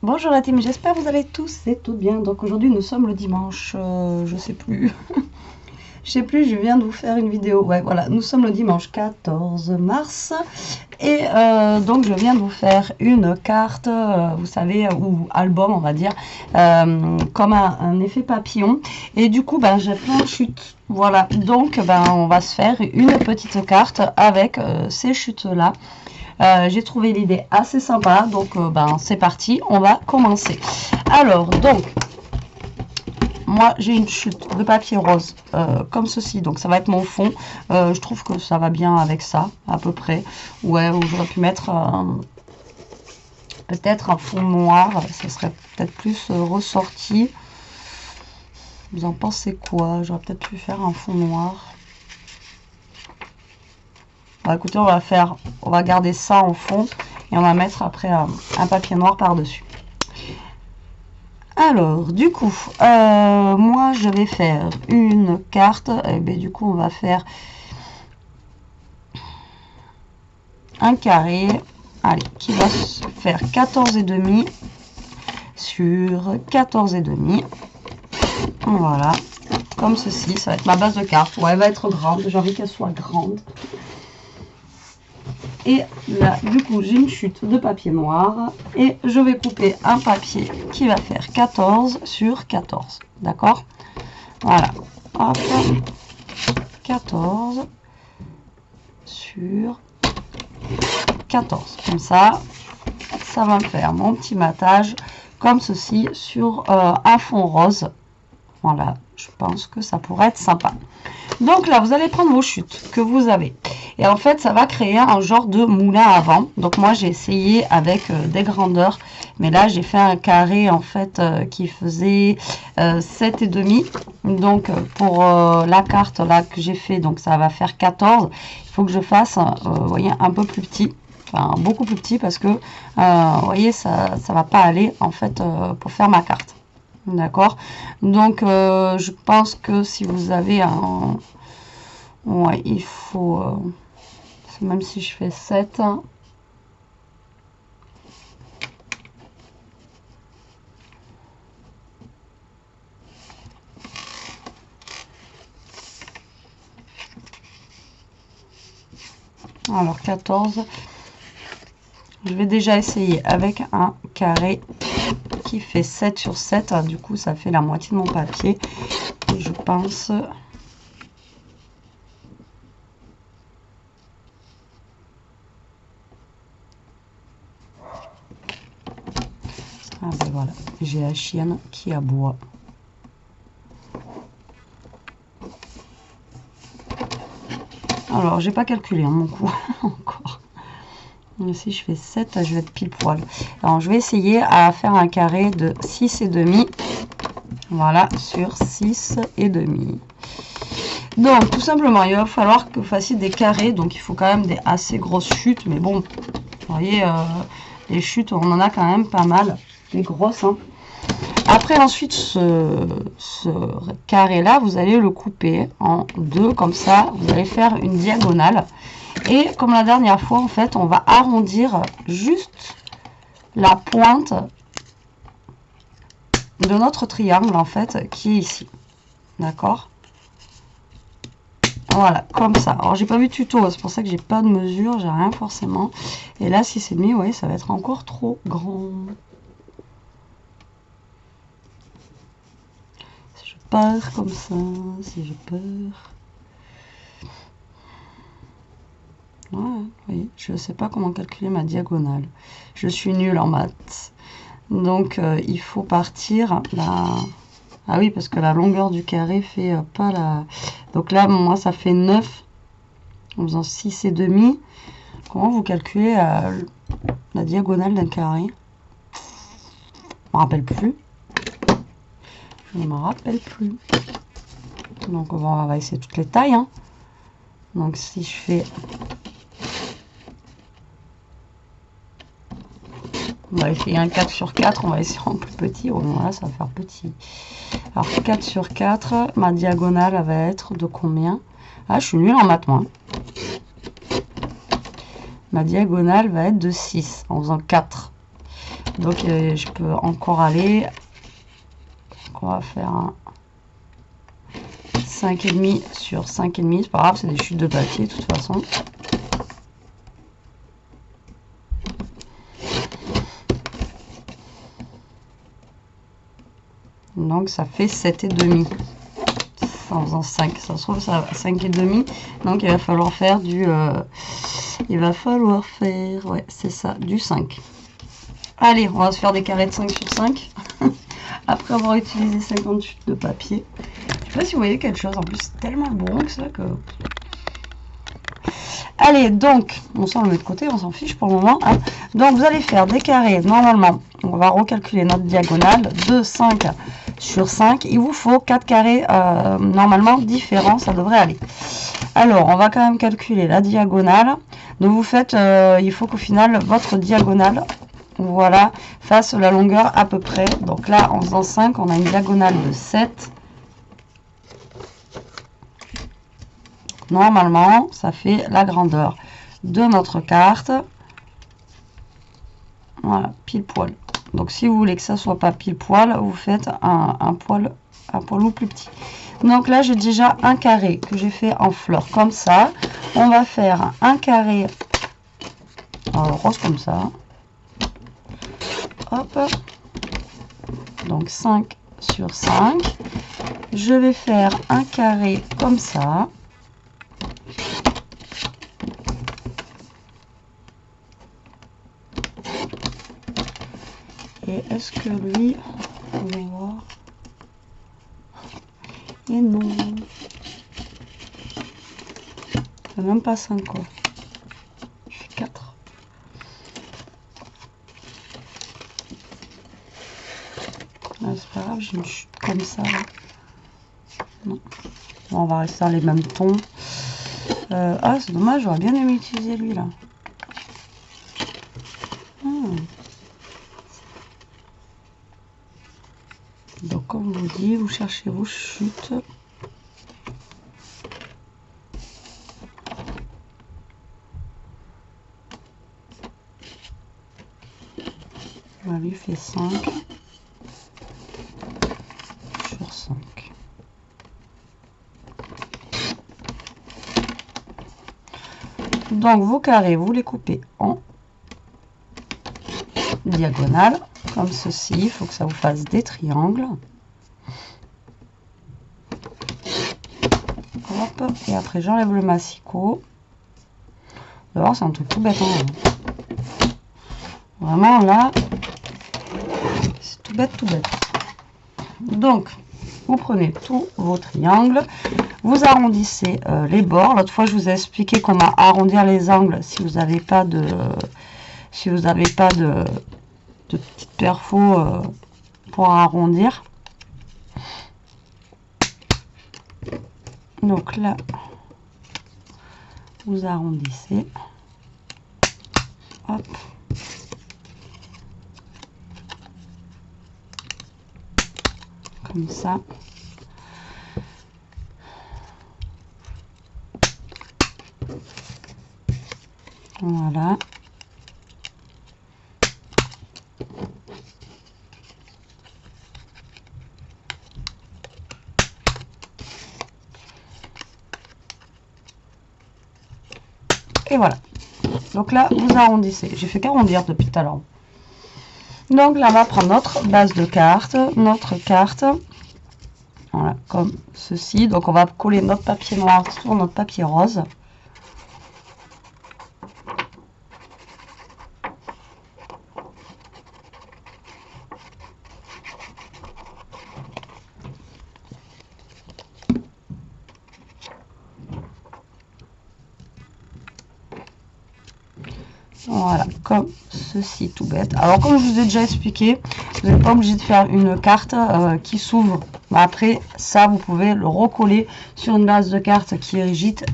Bonjour la team, j'espère que vous allez tous et toutes bien. Donc aujourd'hui nous sommes le dimanche, je sais plus. Je viens de vous faire une vidéo. Ouais, voilà, nous sommes le dimanche 14 mars. Et donc je viens de vous faire une carte, vous savez, ou album on va dire, comme un effet papillon. Et du coup, ben, j'ai plein de chutes. Voilà, donc ben, on va se faire une petite carte avec ces chutes-là. J'ai trouvé l'idée assez sympa, donc ben, c'est parti, on va commencer. Alors, donc, moi j'ai une chute de papier rose comme ceci, donc ça va être mon fond. Je trouve que ça va bien avec ça, à peu près. Ouais, j'aurais pu mettre peut-être un fond noir, ça serait peut-être plus ressorti. Vous en pensez quoi? J'aurais peut-être pu faire un fond noir. Bon, écoutez, on va garder ça en fond et on va mettre après un papier noir par-dessus. Alors, du coup, moi, je vais faire une carte. Et bien, du coup, on va faire un carré, allez, qui va se faire 14,5 sur 14,5. Voilà, comme ceci. Ça va être ma base de carte. Ouais, elle va être grande. J'ai envie qu'elle soit grande. Et là, du coup, j'ai une chute de papier noir et je vais couper un papier qui va faire 14 sur 14. D'accord? Voilà. Hop. 14 sur 14. Comme ça, ça va me faire mon petit matage comme ceci sur un fond rose. Voilà, je pense que ça pourrait être sympa. Donc là, vous allez prendre vos chutes que vous avez. Et en fait, ça va créer un genre de moulin à vent. Donc moi, j'ai essayé avec des grandeurs. Mais là, j'ai fait un carré, en fait, qui faisait 7,5. Donc, pour la carte là que j'ai fait, donc ça va faire 14. Il faut que je fasse, vous voyez, un peu plus petit. Enfin, beaucoup plus petit parce que, vous voyez, ça va pas aller, en fait, pour faire ma carte. D'accord? Donc, je pense que si vous avez un... Ouais, il faut... même si je fais 7... Alors, 14... Je vais déjà essayer avec un carré qui fait 7 sur 7. Du coup, ça fait la moitié de mon papier. Et je pense... Ah ben voilà, j'ai la chienne qui aboie. Alors, j'ai pas calculé mon coup encore. Si je fais 7, je vais être pile poil. Alors, je vais essayer à faire un carré de 6,5. Voilà, sur 6,5. Donc, tout simplement, il va falloir que vous fassiez des carrés. Donc, il faut quand même des assez grosses chutes. Mais bon, vous voyez, les chutes, on en a quand même pas mal. Des grosses, hein. Après, ensuite, ce carré-là, vous allez le couper en deux. Comme ça, vous allez faire une diagonale. Et comme la dernière fois, en fait, on va arrondir juste la pointe de notre triangle, en fait, qui est ici. D'accord? Voilà, comme ça. Alors, j'ai pas vu de tuto, c'est pour ça que j'ai pas de mesure, j'ai rien forcément. Et là, 6,5, oui, ça va être encore trop grand. Si je pars comme ça, si je pars... Ouais, oui, je sais pas comment calculer ma diagonale. Je suis nulle en maths. Donc, il faut partir là. Ah oui, parce que la longueur du carré fait pas la... Donc là, moi, ça fait 9 en faisant 6,5. Comment vous calculez la diagonale d'un carré? Je me rappelle plus. Je ne me rappelle plus. Donc, on va essayer toutes les tailles. Hein. Donc, si je fais... On va essayer un 4 sur 4, on va essayer en plus petit. Oh, voilà, ça va faire petit. Alors, 4 sur 4, ma diagonale elle va être de combien? Ah, je suis nulle en maths, moi. Ma diagonale va être de 6 en faisant 4. Donc je peux encore aller. Donc, on va faire un 5,5 sur 5,5. C'est pas grave, c'est des chutes de papier de toute façon. Donc ça fait 7,5. En faisant 5, ça se trouve ça va 5,5. Donc il va falloir faire du ouais, c'est ça, du 5. Allez, on va se faire des carrés de 5 sur 5 après avoir utilisé 50 chutes de papier. Je sais pas si vous voyez quelque chose, en plus c'est tellement bon que ça que... Allez, donc, on s'en le met de côté, on s'en fiche pour le moment. Hein. Donc, vous allez faire des carrés, normalement, on va recalculer notre diagonale, de 5 sur 5. Il vous faut 4 carrés, normalement, différents, ça devrait aller. Alors, on va quand même calculer la diagonale. Donc, vous faites, il faut qu'au final, votre diagonale, voilà, fasse la longueur à peu près. Donc là, en faisant 5, on a une diagonale de 7. Normalement, ça fait la grandeur de notre carte. Voilà, pile poil. Donc, si vous voulez que ça soit pas pile poil, vous faites un poil ou plus petit. Donc là, j'ai déjà un carré que j'ai fait en fleur comme ça. On va faire un carré rose comme ça. Hop. Donc 5 sur 5. Je vais faire un carré comme ça. Et est-ce que lui, on va voir. Et non. C'est même pas 5 quoi. Je fais 4. Ah, c'est pas grave, j'ai une chute comme ça. Non. Bon, on va rester dans les mêmes tons. Ah, c'est dommage, j'aurais bien aimé utiliser lui là. Donc, comme je vous dis, vous cherchez vos chutes. On lui fait 5 sur 5. Donc, vos carrés, vous les coupez en diagonale, comme ceci. Il faut que ça vous fasse des triangles. Hop, et après, j'enlève le massicot. D'abord, c'est un truc tout bête. Hein. Vraiment, là, c'est tout bête, tout bête. Donc, vous prenez tous vos triangles. Vous arrondissez les bords. L'autre fois, je vous ai expliqué comment arrondir les angles si vous n'avez pas de... de petites perfos pour arrondir. Donc là, vous arrondissez. Hop. Comme ça. Voilà. Et voilà. Donc là, vous arrondissez. J'ai fait qu'arrondir depuis tout à l'heure. Donc là, on va prendre notre base de carte, notre carte. Voilà, comme ceci. Donc on va coller notre papier noir sur notre papier rose. Voilà, comme ceci, tout bête. Alors, comme je vous ai déjà expliqué, vous n'êtes pas obligé de faire une carte qui s'ouvre. Après, ça, vous pouvez le recoller sur une base de carte qui est rigide,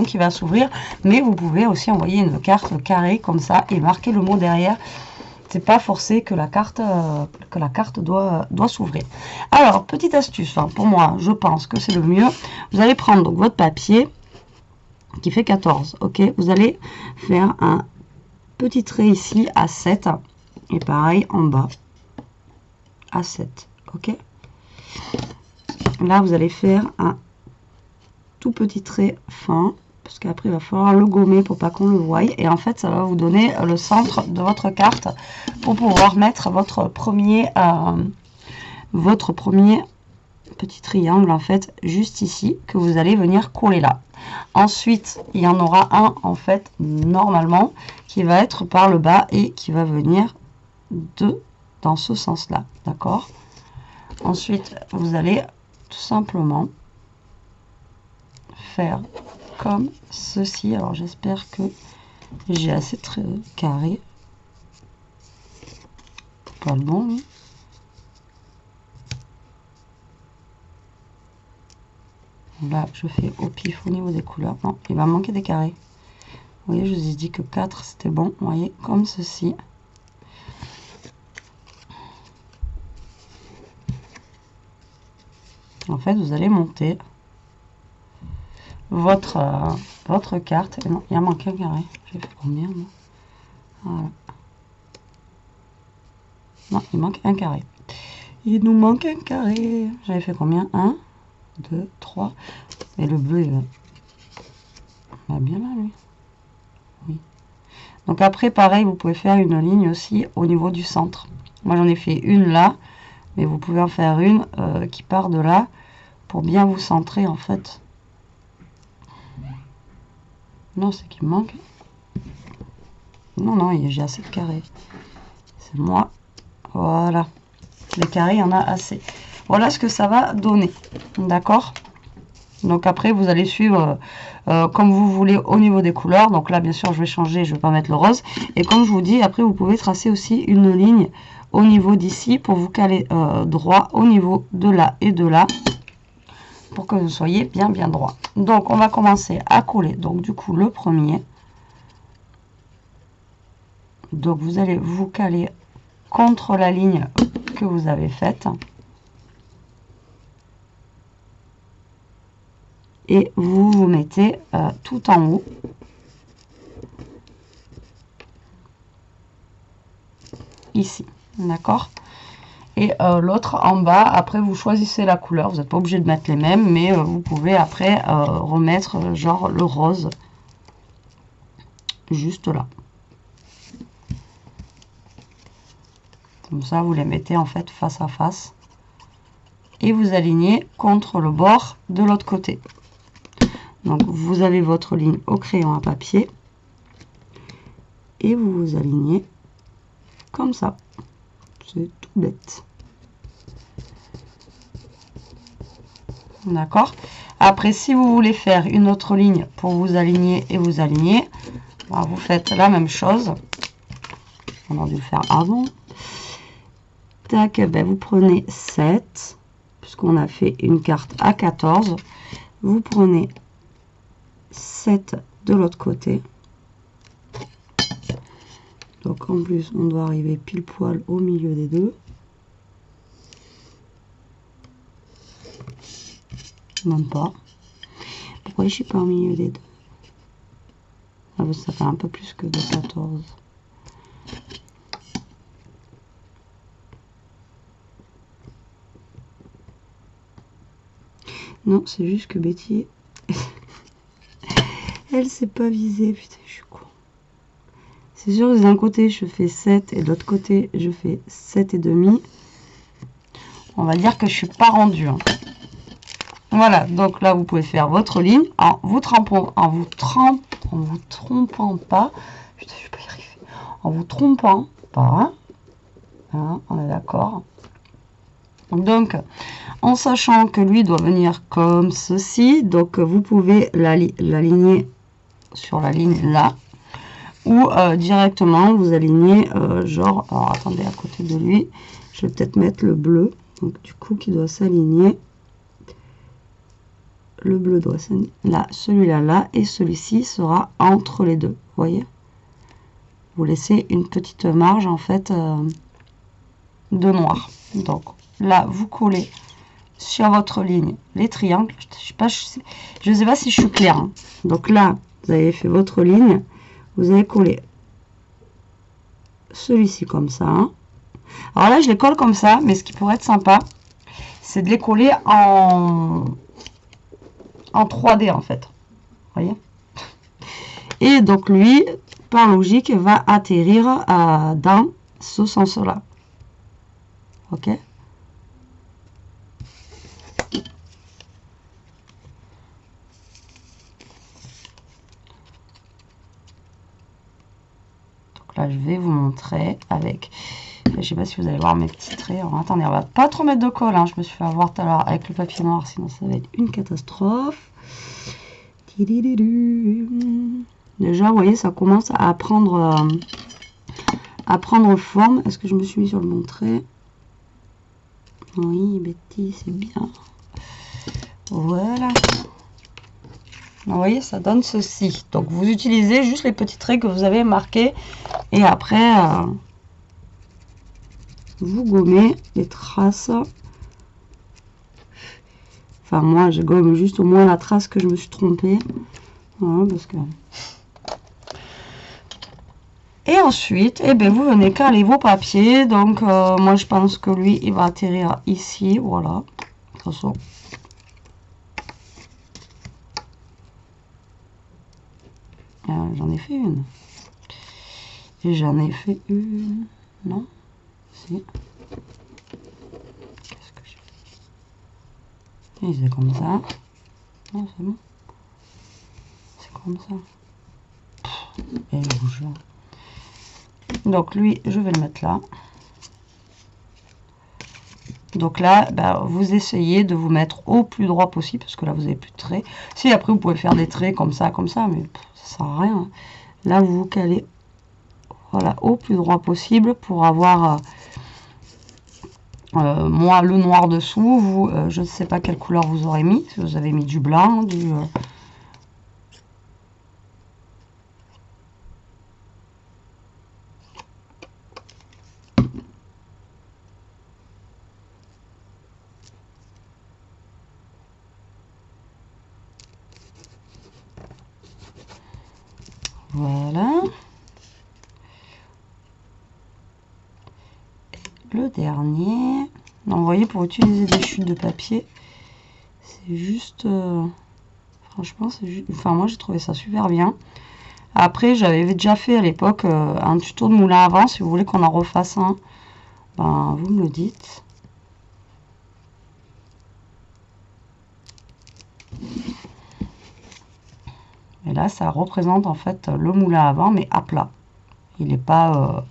qui va s'ouvrir. Mais vous pouvez aussi envoyer une carte carrée comme ça et marquer le mot derrière. C'est pas forcé que la carte doit s'ouvrir. Alors, petite astuce, hein, pour moi, je pense que c'est le mieux. Vous allez prendre donc votre papier qui fait 14, ok, vous allez faire un petit trait ici à 7 Et pareil en bas à 7. Ok, là vous allez faire un tout petit trait fin parce qu'après il va falloir le gommer pour pas qu'on le voie, et en fait ça va vous donner le centre de votre carte pour pouvoir mettre votre premier petit triangle en fait juste ici, que vous allez venir coller là. Ensuite il y en aura un en fait normalement qui va être par le bas et qui va venir dans ce sens là, d'accord. Ensuite vous allez tout simplement faire comme ceci. Alors j'espère que j'ai assez de carré, pas le bon lui. Là je fais au pif au niveau des couleurs. Non, il va manquer des carrés. Vous voyez, je vous ai dit que 4 c'était bon. Vous voyez, comme ceci. En fait vous allez monter votre carte. Et non, il y a manqué un carré. J'ai fait combien moi? Voilà. Non, il manque un carré. Il nous manque un carré. J'avais fait combien? 1, 2, 3. Et le bleu, il va bien là, lui. Oui. Donc après, pareil, vous pouvez faire une ligne aussi au niveau du centre. Moi, j'en ai fait une là. Mais vous pouvez en faire une qui part de là pour bien vous centrer, en fait. Non, c'est qu'il me manque. Non, non, j'ai assez de carrés. C'est moi. Voilà. Les carrés, il y en a assez. Voilà ce que ça va donner. D'accord? Donc après, vous allez suivre comme vous voulez au niveau des couleurs. Donc là, bien sûr, je vais changer. Je ne vais pas mettre le rose. Et comme je vous dis, après, vous pouvez tracer aussi une ligne au niveau d'ici pour vous caler droit au niveau de là et de là, pour que vous soyez bien droit. Donc on va commencer à coller. Donc du coup le premier. Donc vous allez vous caler contre la ligne que vous avez faite. Et vous vous mettez tout en haut. Ici. D'accord? Et l'autre en bas, après vous choisissez la couleur. Vous n'êtes pas obligé de mettre les mêmes, mais vous pouvez après remettre genre le rose. Juste là. Comme ça, vous les mettez en fait face à face. Et vous alignez contre le bord de l'autre côté. Donc vous avez votre ligne au crayon à papier. Et vous vous alignez comme ça. C'est tout bête. D'accord? Après, si vous voulez faire une autre ligne pour vous aligner et vous aligner, vous faites la même chose. On a dû le faire avant. Tac, ben vous prenez 7, puisqu'on a fait une carte à 14. Vous prenez 7 de l'autre côté. Donc en plus, on doit arriver pile poil au milieu des deux. Même pas. Pourquoi je suis pas au milieu des deux? Ah, ça fait un peu plus que de 14. Non, c'est juste que Betty, elle s'est pas visée. Putain, je suis con. C'est sûr, d'un côté, je fais 7 et de l'autre côté, je fais 7,5. On va dire que je suis pas rendue. Hein. Voilà, donc là, vous pouvez faire votre ligne en vous trompant pas. Putain, je vais pas y arriver. En vous trompant pas. Hein, on est d'accord. Donc, en sachant que lui doit venir comme ceci, donc vous pouvez l'aligner sur la ligne là, ou directement vous alignez genre, alors attendez, à côté de lui, je vais peut-être mettre le bleu, donc du coup qui doit s'aligner, le bleu doit s'aligner là, celui-là là, et celui-ci sera entre les deux, vous voyez, vous laissez une petite marge en fait de noir. Donc là vous collez sur votre ligne les triangles. Je sais pas si je suis claire. Hein. Donc là, vous avez fait votre ligne. Vous avez collé celui-ci comme ça. Alors là, je les colle comme ça, mais ce qui pourrait être sympa, c'est de les coller en 3D en fait. Vous voyez? Et donc lui, par logique, va atterrir dans ce sens-là. Ok? Là, je vais vous montrer avec... Je sais pas si vous allez voir mes petits traits. Alors, attendez, on va pas trop mettre de colle. Hein. Je me suis fait avoir tout à l'heure avec le papier noir, sinon ça va être une catastrophe. Déjà, vous voyez, ça commence à prendre forme. Est-ce que je me suis mis sur le bon trait? Oui, Betty, c'est bien. Voilà. Vous voyez, ça donne ceci. Donc, vous utilisez juste les petits traits que vous avez marqués. Et après, vous gommez les traces. Enfin, moi, je gomme juste au moins la trace que je me suis trompée. Voilà, parce que... Et ensuite, eh bien, vous venez caler vos papiers. Donc, moi, je pense que lui, il va atterrir ici. Voilà. De toute façon. J'en ai fait une. Et j'en ai fait une. Non? Si. Qu'est-ce que j'ai fait? Et c'est comme ça. Non, c'est bon. C'est comme ça. Et je vous jure. Donc lui, je vais le mettre là. Donc là, bah, vous essayez de vous mettre au plus droit possible, parce que là, vous n'avez plus de traits. Si, après, vous pouvez faire des traits comme ça, mais ça sert à rien. Là, vous vous calez, voilà, au plus droit possible pour avoir, moi, le noir dessous. Vous, je ne sais pas quelle couleur vous aurez mis. Si vous avez mis du blanc, du... Voilà. Le dernier. Donc, vous voyez, pour utiliser des chutes de papier, c'est juste... franchement, c'est juste... Enfin, moi, j'ai trouvé ça super bien. Après, j'avais déjà fait à l'époque un tuto de moulin à vent. Si vous voulez qu'on en refasse un, ben, vous me le dites. Et là, ça représente en fait le moulin à vent, mais à plat. Il n'est pas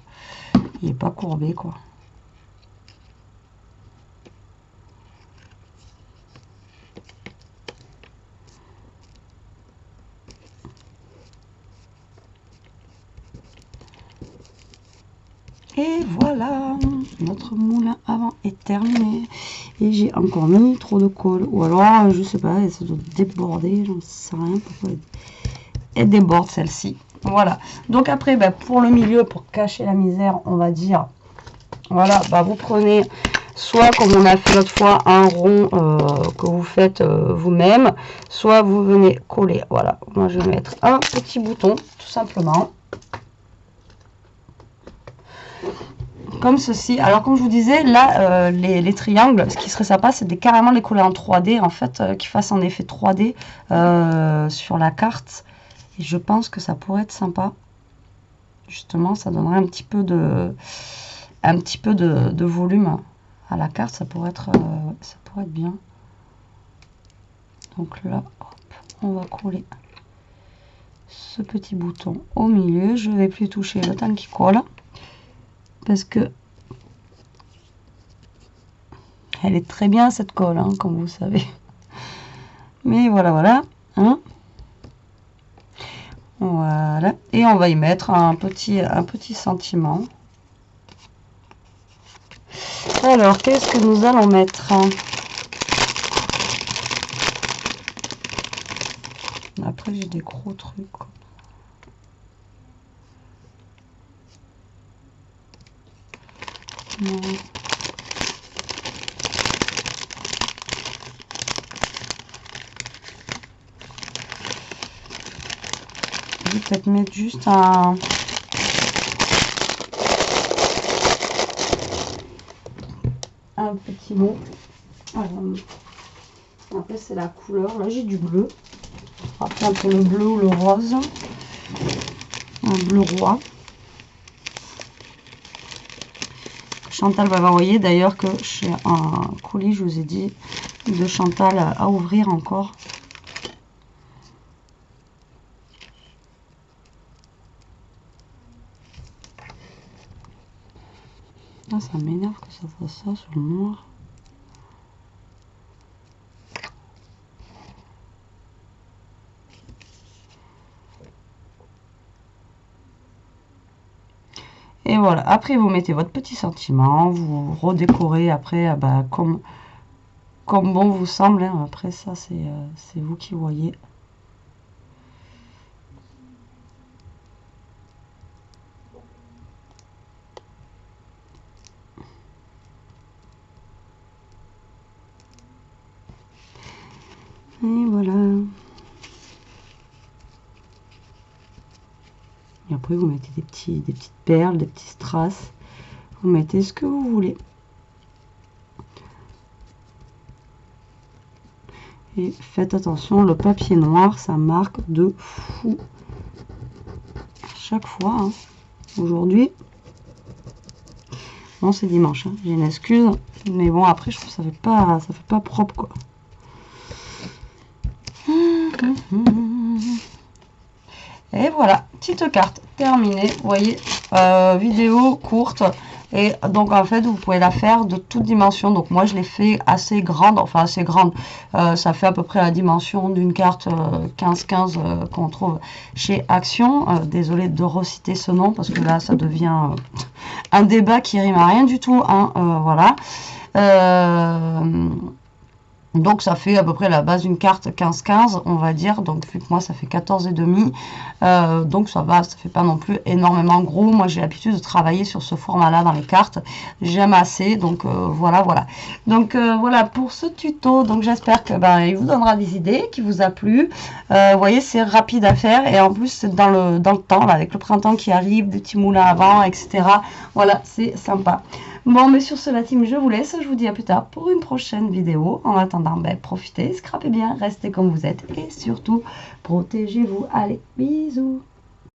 courbé, quoi. Et voilà, notre moulin à vent est terminé. Et j'ai encore mis trop de colle. Ou alors, je sais pas, ça doit déborder, j'en sais rien pourquoi elle déborde celle-ci. Voilà. Donc après, bah, pour le milieu, pour cacher la misère, on va dire, voilà, bah, vous prenez soit comme on a fait l'autre fois, un rond que vous faites vous-même, soit vous venez coller. Voilà, moi je vais mettre un petit bouton, tout simplement. Comme ceci. Alors comme je vous disais, là, les triangles, ce qui serait sympa, c'est de carrément les coller en 3D, en fait, qu'ils fassent un effet 3D sur la carte. Et je pense que ça pourrait être sympa. Justement, ça donnerait un petit peu de volume à la carte. Ça pourrait être bien. Donc là, hop, on va coller ce petit bouton au milieu. Je ne vais plus toucher le temps qui colle. Parce que elle est très bien cette colle, hein, comme vous savez. Mais voilà. Hein. Voilà. Et on va y mettre un petit sentiment. Alors, qu'est-ce que nous allons mettre? Après, j'ai des gros trucs. Non. Je vais peut-être mettre juste un un petit lot. Après, c'est la couleur. Là, j'ai du bleu. Après, entre le bleu ou le rose. Un bleu roi. Chantal va envoyer. D'ailleurs, que j'ai un colis, je vous ai dit, de Chantal à ouvrir encore. Ah, ça m'énerve que ça fasse ça sur le noir. Et voilà, après vous mettez votre petit sentiment, vous redécorez après bah, comme bon vous semble. Hein. Après ça, c'est vous qui voyez. Et voilà. Et après, vous mettez des petites perles, des petits strass. Vous mettez ce que vous voulez. Et faites attention, le papier noir, ça marque de fou. À chaque fois. Hein. Aujourd'hui. Bon, c'est dimanche. Hein. J'ai une excuse. Mais bon, après, je trouve que ça fait pas propre, quoi. Et voilà, petite carte terminée. Vous voyez, vidéo courte. Et donc en fait, vous pouvez la faire de toute dimension. Donc moi, je l'ai fait assez grande, enfin assez grande. Ça fait à peu près la dimension d'une carte 15-15 qu'on trouve chez Action. Désolée de reciter ce nom parce que là, ça devient un débat qui rime à rien du tout. Hein, voilà. Donc ça fait à peu près la base d'une carte 15-15 on va dire, donc vu que moi ça fait 14,5, donc ça va, ça fait pas non plus énormément gros. Moi j'ai l'habitude de travailler sur ce format là dans les cartes, j'aime assez, donc voilà. Donc voilà pour ce tuto, donc j'espère que il vous donnera des idées, qui vous a plu. Vous voyez, c'est rapide à faire et en plus c'est dans le temps là, avec le printemps qui arrive, des petits moulins avant, etc. Voilà, c'est sympa. Bon, mais sur ce, la team, je vous laisse. Je vous dis à plus tard pour une prochaine vidéo. En attendant, profitez, scrapez bien, restez comme vous êtes et surtout, protégez-vous. Allez, bisous.